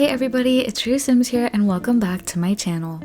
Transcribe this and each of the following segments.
Hey everybody, it's True Sims here and welcome back to my channel.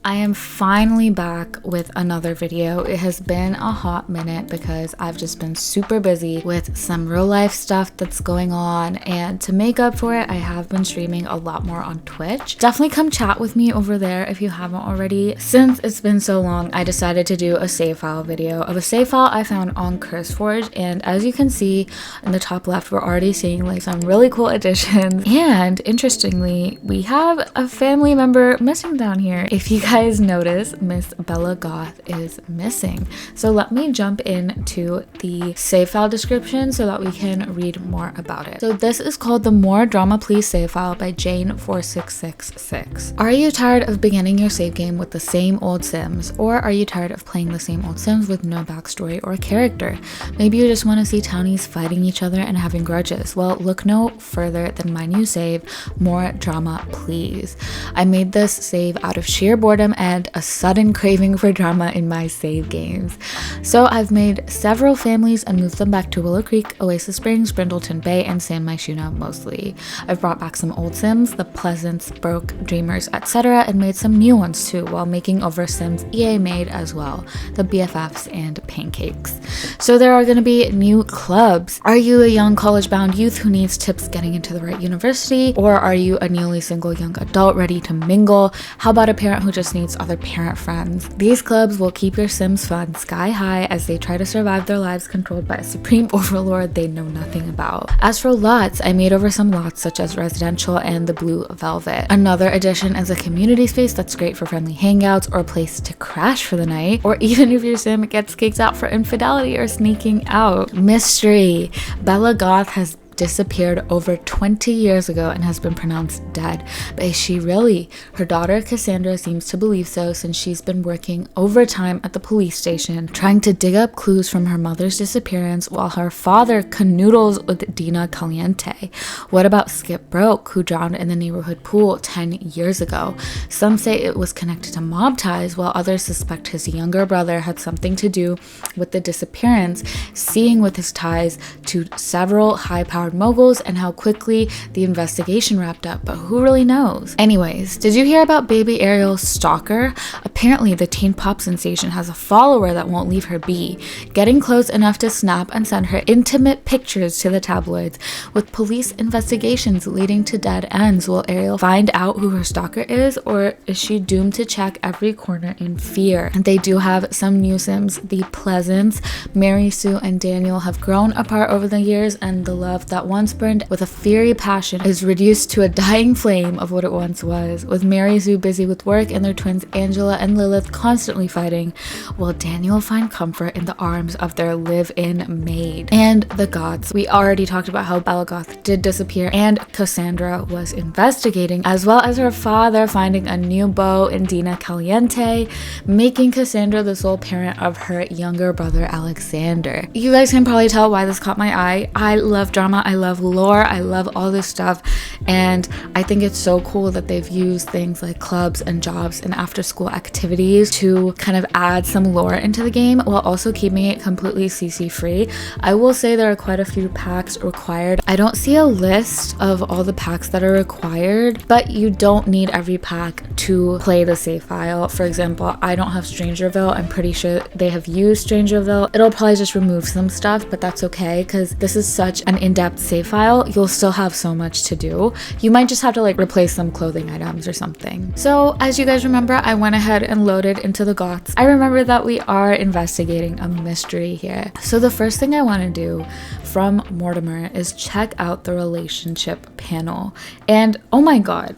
I am finally back with another video. It has been a hot minute because I've just been super busy with some real life stuff that's going on, and to make up for it, I have been streaming a lot more on Twitch. Definitely come chat with me over there if you haven't already. Since it's been so long, I decided to do a save file video of a save file I found on CurseForge, and as you can see in the top left, we're already seeing like some really cool additions, and interestingly, we have a family member missing down here. If you guys notice, Miss Bella Goth is missing. So let me jump into the save file description so that we can read more about it. So this is called the More Drama Please save file by Jane4666. Are you tired of beginning your save game with the same old Sims? Or are you tired of playing the same old Sims with no backstory or character? Maybe you just want to see townies fighting each other and having grudges. Well, look no further than my new save, More Drama Please. I made this save out of sheer boredom and a sudden craving for drama in my save games. So I've made several families and moved them back to Willow Creek, Oasis Springs, Brindleton Bay, and San Myshuno mostly. I've brought back some old Sims, the Pleasants, Broke, Dreamers, etc., and made some new ones too, while making over Sims EA made as well, the BFFs and Pancakes. So there are going to be new clubs. Are you a young college-bound youth who needs tips getting into the right university? Or are you a newly single young adult ready to mingle? How about a parent who just needs other parent friends? These clubs will keep your Sims fun sky high as they try to survive their lives controlled by a supreme overlord they know nothing about. As for lots, I made over some lots such as residential and the Blue Velvet. Another addition is a community space that's great for friendly hangouts or a place to crash for the night, or even if your Sim gets kicked out for infidelity or sneaking out. Mystery. Bella Goth has disappeared over 20 years ago and has been pronounced dead. But is she really? Her daughter Cassandra seems to believe so, since she's been working overtime at the police station trying to dig up clues from her mother's disappearance while her father canoodles with Dina Caliente. What about Skip Broke, who drowned in the neighborhood pool 10 years ago? Some say it was connected to mob ties, while others suspect his younger brother had something to do with the disappearance, seeing with his ties to several high-powered moguls and how quickly the investigation wrapped up, but who really knows? Anyways, did you hear about baby Ariel's stalker? Apparently the teen pop sensation has a follower that won't leave her be, getting close enough to snap and send her intimate pictures to the tabloids. With police investigations leading to dead ends, will Ariel find out who her stalker is, or is she doomed to check every corner in fear? And they do have some new Sims. The Pleasants, Mary Sue and Daniel, have grown apart over the years, and the love that once burned with a fiery passion is reduced to a dying flame of what it once was. With Mary Sue busy with work and their twins Angela and Lilith constantly fighting, will Daniel find comfort in the arms of their live-in maid? And the Goths. We already talked about how Bella Goth did disappear and Cassandra was investigating, as well as her father finding a new beau in Dina Caliente, making Cassandra the sole parent of her younger brother Alexander. You guys can probably tell why this caught my eye. I love drama, I love lore, I love all this stuff, and I think it's so cool that they've used things like clubs and jobs and after school activities to kind of add some lore into the game while also keeping it completely CC free. I will say there are quite a few packs required. I don't see a list of all the packs that are required, but you don't need every pack to play the save file. For example, I don't have Strangerville. I'm pretty sure they have used Strangerville. It'll probably just remove some stuff, but that's okay because this is such an in-depth save file. You'll still have so much to do. You might just have to like replace some clothing items or something. So as you guys remember, I went ahead and loaded into the Goths. I remember that we are investigating a mystery here. So the first thing I want to do from Mortimer is check out the relationship panel. And oh my god,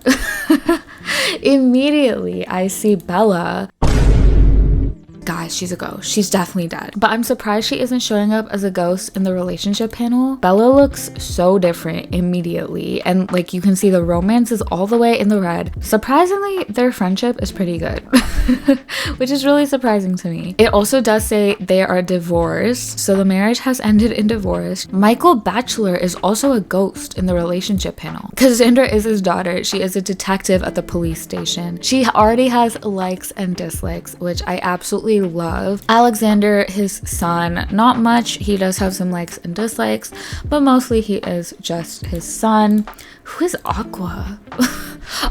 immediately I see Bella. Guys, she's a ghost. She's definitely dead. But I'm surprised she isn't showing up as a ghost in the relationship panel. Bella looks so different immediately. And like you can see the romance is all the way in the red. Surprisingly, their friendship is pretty good, which is really surprising to me. It also does say they are divorced. So the marriage has ended in divorce. Michael Batchelor is also a ghost in the relationship panel. Cassandra is his daughter. She is a detective at the police station. She already has likes and dislikes, which I absolutely absolutely love. Alexander, his son, not much. He does have some likes and dislikes, but mostly he is just his son. Who is Aqua?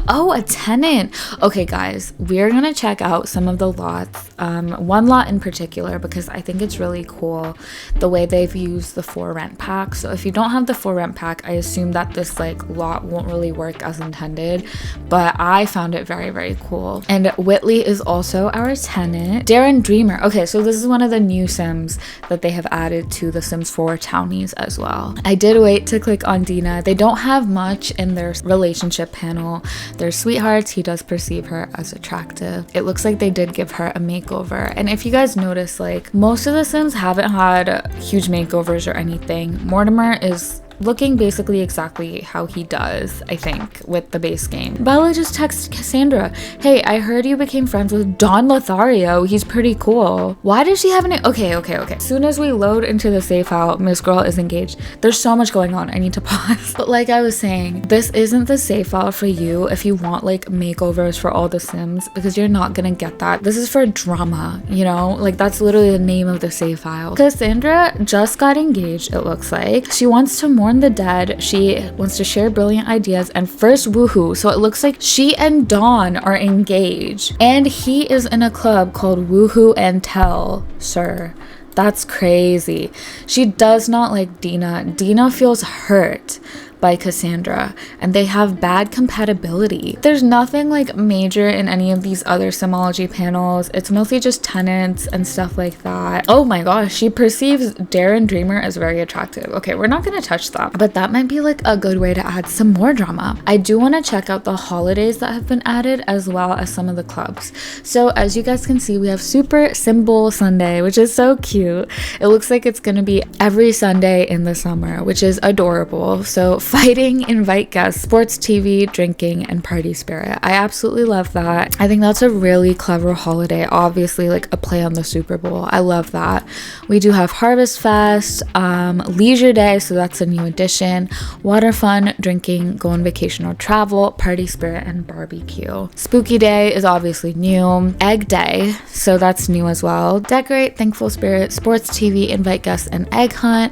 Oh, a tenant. Okay, guys, we're gonna check out some of the lots. One lot in particular, because I think it's really cool the way they've used the 4 rent pack. So if you don't have the 4 rent pack, I assume that this like lot won't really work as intended, but I found it very, very cool. And Whitley is also our tenant. Darren Dreamer. Okay, so this is one of the new Sims that they have added to the Sims 4 townies as well. I did wait to click on Dina. They don't have much in their relationship panel. They're sweethearts. He does perceive her as attractive. It looks like they did give her a makeover. And if you guys notice, like most of the Sims haven't had huge makeovers or anything. Mortimer is looking basically exactly how he does, I think, with the base game. Bella just texted Cassandra, hey, I heard you became friends with Don Lothario. He's pretty cool. Why does she have an... Okay. As soon as we load into the safe house, Miss Girl is engaged. There's so much going on. I need to pause. But like I was saying, this isn't the save file for you if you want like makeovers for all the Sims, because you're not gonna get that. This is for drama, you know? Like that's literally the name of the save file. Cassandra just got engaged, it looks like. She wants to mourn the dead. She wants to share brilliant ideas and first woohoo. So it looks like she and Dawn are engaged. And he is in a club called Woohoo and Tell, sir. That's crazy. She does not like Dina. Dina feels hurt by Cassandra and they have bad compatibility. There's nothing like major in any of these other Simology panels. It's mostly just tenants and stuff like that. Oh my gosh, she perceives Darren Dreamer as very attractive. Okay, we're not gonna touch that, but that might be like a good way to add some more drama. I do want to check out the holidays that have been added as well as some of the clubs. So as you guys can see, we have Super Symbol Sunday, which is so cute. It looks like it's gonna be every Sunday in the summer, which is adorable. So fighting, invite guests, sports, TV, drinking, and party spirit. I absolutely love that. I think that's a really clever holiday. Obviously, like a play on the Super Bowl. I love that. We do have Harvest Fest, Leisure Day, so that's a new addition. Water fun, drinking, go on vacation or travel, party spirit, and barbecue. Spooky Day is obviously new. Egg Day, so that's new as well. Decorate, thankful spirit, sports, TV, invite guests, and egg hunt.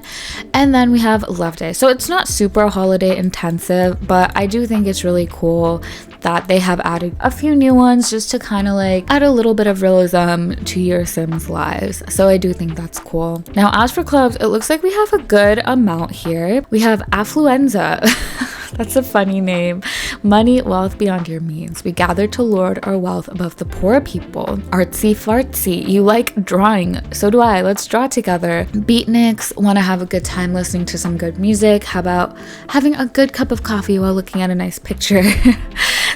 And then we have Love Day. So it's not super holiday intensive, but I do think it's really cool that they have added a few new ones just to kind of like add a little bit of realism to your Sims lives. So I do think that's cool. Now, as for clubs, it looks like we have a good amount here. We have Affluenza. That's a funny name. Money, wealth beyond your means. We gather to lord our wealth above the poor people. Artsy fartsy. You like drawing. So do I. Let's draw together. Beatniks, want to have a good time listening to some good music. How about having a good cup of coffee while looking at a nice picture?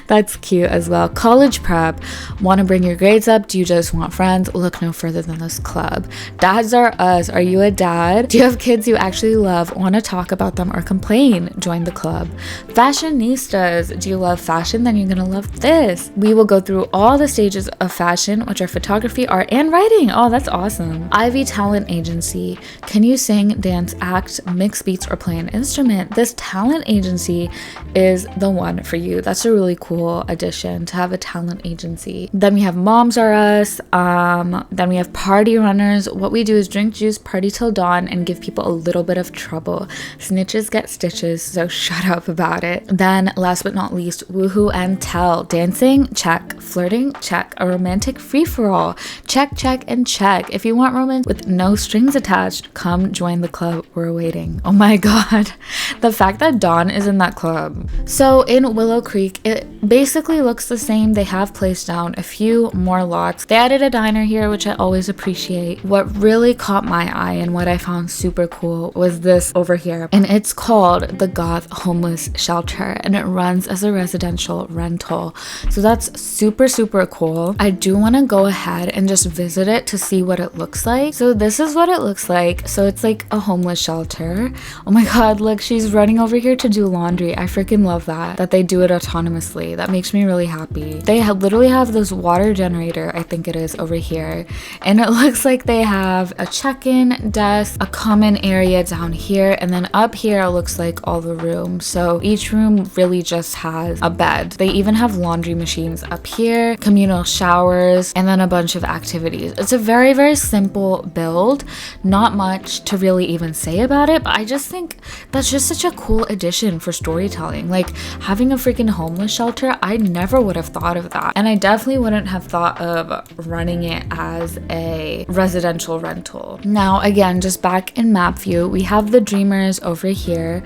That's cute as well. College prep, want to bring your grades up? Do you just want friends? Look no further than this club. Dads are us. Are you a dad? Do you have kids you actually love? Want to talk about them or complain? Join the club. Fashionistas, do you love fashion? Then you're gonna love this. We will go through all the stages of fashion, which are photography, art, and writing. Oh, that's awesome. Ivy Talent Agency, can you sing, dance, act, mix beats, or play an instrument? This talent agency is the one for you. That's a really cool addition to have a talent agency. Then we have Moms Are Us. Then we have Party Runners. What we do is drink juice, party till dawn, and give people a little bit of trouble. Snitches get stitches, so shut up about it. Then last but not least, Woohoo and Tell. Dancing, check. Flirting, check. A romantic free-for-all, check, check, and check. If you want romance with no strings attached, come join the club. We're waiting. Oh my god, the fact that Dawn is in that club. So in Willow Creek, it basically looks the same. They have placed down a few more lots. They added a diner here, which I always appreciate. What really caught my eye and what I found super cool was this over here, and it's called the Goth Homeless Shelter, and it runs as a residential rental. So that's super cool. I do want to go ahead and just visit it to see what it looks like. So this is what it looks like. So it's like a homeless shelter. Oh my god, look, she's is running over here to do laundry. I freaking love that they do it autonomously. That makes me really happy. They literally have this water generator, I think it is, over here. And it looks like they have a check-in desk, a common area down here, and then up here it looks like all the rooms. So each room really just has a bed. They even have laundry machines up here, communal showers, and then a bunch of activities. It's a very, very simple build. Not much to really even say about it, but I just think that's just such a cool addition for storytelling. Like having a freaking homeless shelter, I never would have thought of that. And I definitely wouldn't have thought of running it as a residential rental. Now, again, just back in map view, we have the Dreamers over here.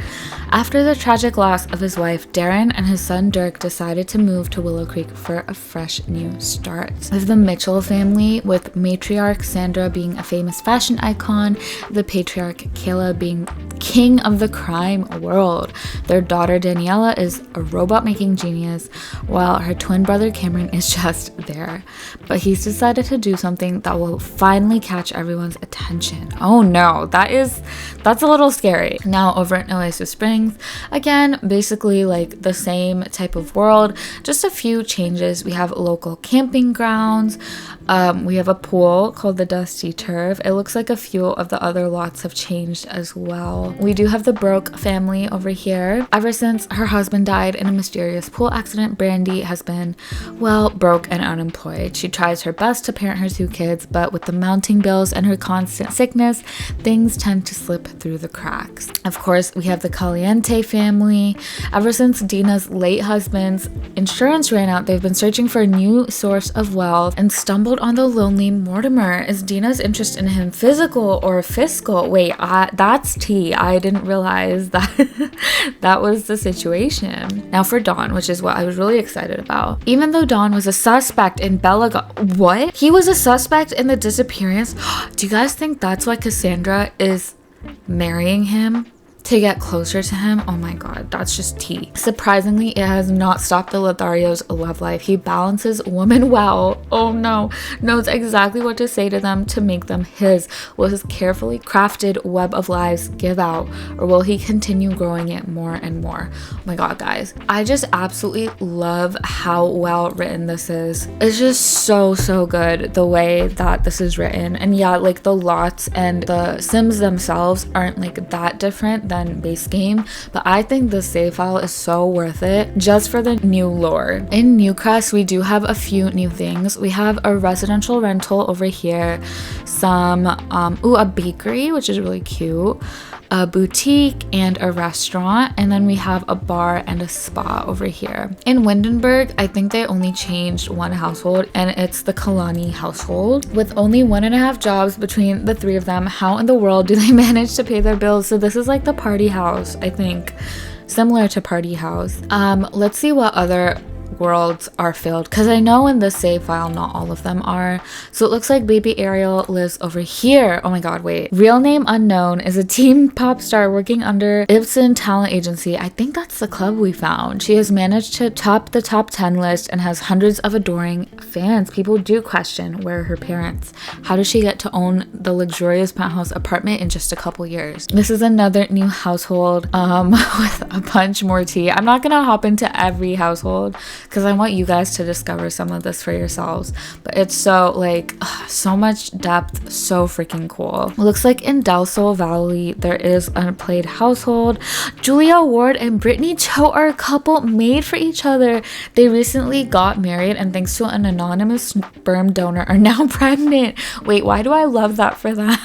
After the tragic loss of his wife, Darren and his son Dirk decided to move to Willow Creek for a fresh new start. We have the Mitchell family, with matriarch Sandra being a famous fashion icon, the patriarch Kayla being king of the crime world. Their daughter Daniela is a robot making genius, while her twin brother Cameron is just there. But he's decided to do something that will finally catch everyone's attention. Oh no, that's a little scary. Now over at Oasis Springs, again, basically like the same type of world, just a few changes. We have local camping grounds. We have a pool called the Dusty Turf. It looks like a few of the other lots have changed as well. We do have the Broke family over here. Ever since her husband died in a mysterious pool accident, Brandy has been, well, broke and unemployed. She tries her best to parent her 2 kids, but with the mounting bills and her constant sickness, things tend to slip through the cracks. Of course, we have the Caliente family. Ever since Dina's late husband's insurance ran out, they've been searching for a new source of wealth and stumbled on the lonely Mortimer. Is Dina's interest in him physical or fiscal? Wait, that's tea. I didn't realize that that was the situation. Now for Dawn, which is what I was really excited about. Even though Dawn was a suspect in what? He was a suspect in the disappearance? Do you guys think that's why Cassandra is marrying him? To get closer to him? Oh my god, that's just tea. Surprisingly, it has not stopped the Lothario's love life. He balances women well. Oh no, knows exactly what to say to them to make them his. Will his carefully crafted web of lies give out, or will he continue growing it more and more? Oh my god, guys, I just absolutely love how well written this is. It's just so good the way that this is written. And yeah, like the lots and the Sims themselves aren't like that different than base game, but I think the save file is so worth it just for the new lore. In Newcrest, we do have a few new things. We have a residential rental over here, some a bakery, which is really cute, a boutique and a restaurant, and then we have a bar and a spa over here. In Windenburg, I think they only changed one household, and it's the Kalani household. With only 1.5 jobs between the 3 of them, how in the world do they manage to pay their bills? So this is like the party house, I think, similar to Party House. Let's see what other worlds are filled, because I know in the save file not all of them are. So it looks like baby Ariel lives over here. Oh my god, wait. Real name unknown is a teen pop star working under Ibsen Talent Agency. I think that's the club we found. She has managed to top the top 10 list and has hundreds of adoring fans. People do question where are her parents. How does she get to own the luxurious penthouse apartment in just a couple years? This is another new household with a bunch more tea. I'm not gonna hop into every household because I want you guys to discover some of this for yourselves, but it's so like so much depth, so freaking cool. It looks like in Del Sol Valley there is a played household. Julia Ward and Brittany Cho are a couple made for each other. They recently got married and thanks to an anonymous sperm donor are now pregnant. Wait, why do I love that for them?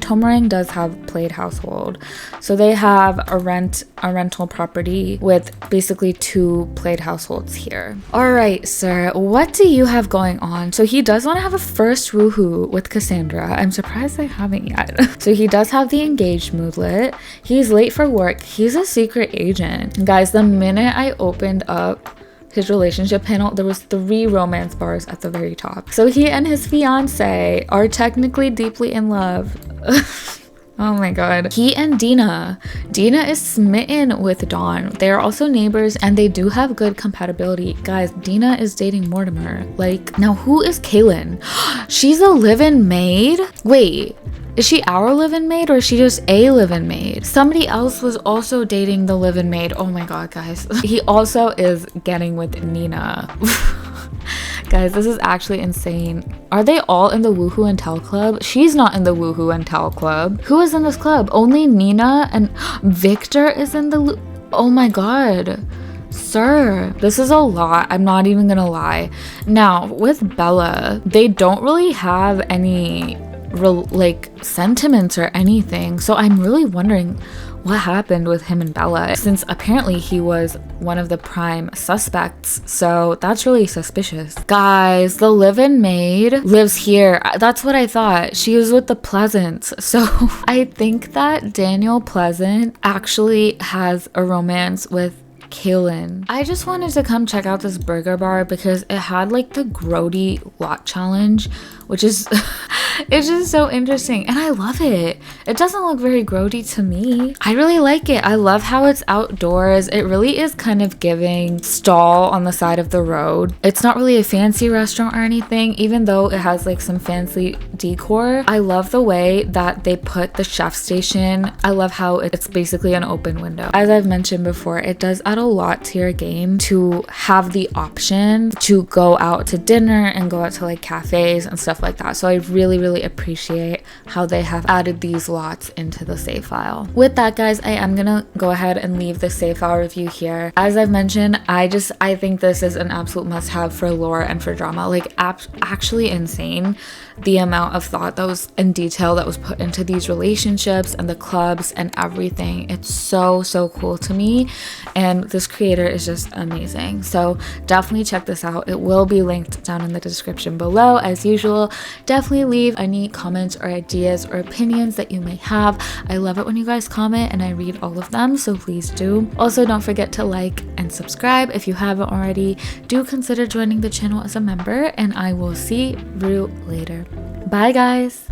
Tomarang does have played household, so they have a rental property with basically 2 played households here. All right, sir, what do you have going on? So he does want to have a first woohoo with Cassandra. I'm surprised they haven't yet. So he does have the engaged moodlet. He's late for work. He's a secret agent. Guys, the minute I opened up his relationship panel, there was 3 romance bars at the very top. So he and his fiance are technically deeply in love. Oh my god. He and Dina is smitten with Dawn. They are also neighbors and they do have good compatibility. Guys, Dina is dating Mortimer. Like, now who is Kaylin? She's a live-in maid? Wait, Is she our live-in maid or is she just a live-in maid? Somebody else was also dating the live-in maid. Oh my god, guys. He also is getting with Nina. Guys, this is actually insane. Are they all in the Woohoo and Tell Club? She's not in the Woohoo and Tell Club. Who is in this club? Only Nina and Victor is in the... Oh my god. Sir, this is a lot. I'm not even gonna lie. Now, with Bella, they don't really have any like sentiments or anything. So I'm really wondering what happened with him and Bella, since apparently he was one of the prime suspects. So that's really suspicious. Guys, the live-in maid lives here. That's what I thought. She was with the Pleasants. So I think that Daniel Pleasant actually has a romance with Kaylin. I just wanted to come check out this burger bar because it had like the Grody lot challenge, which is it's just so interesting and I love it. It doesn't look very Grody to me. I really like it. I love how it's outdoors. It really is kind of giving stall on the side of the road. It's not really a fancy restaurant or anything, even though it has like some fancy decor. I love the way that they put the chef station. I love how it's basically an open window. As I've mentioned before, it does add a lot to your game to have the option to go out to dinner and go out to like cafes and stuff like that. So I really appreciate how they have added these lots into the save file. With that, guys, I am gonna go ahead and leave the save file review here. As I've mentioned, I think this is an absolute must-have for lore and for drama. Like actually insane the amount of thought that was in detail that was put into these relationships and the clubs and everything. It's so cool to me, and this creator is just amazing. So definitely check this out. It will be linked down in the description below as usual. Definitely leave any comments or ideas or opinions that you may have. I love it when you guys comment and I read all of them, so please do. Also, don't forget to like and subscribe if you haven't already. Do consider joining the channel as a member, and I will see you later. Bye, guys.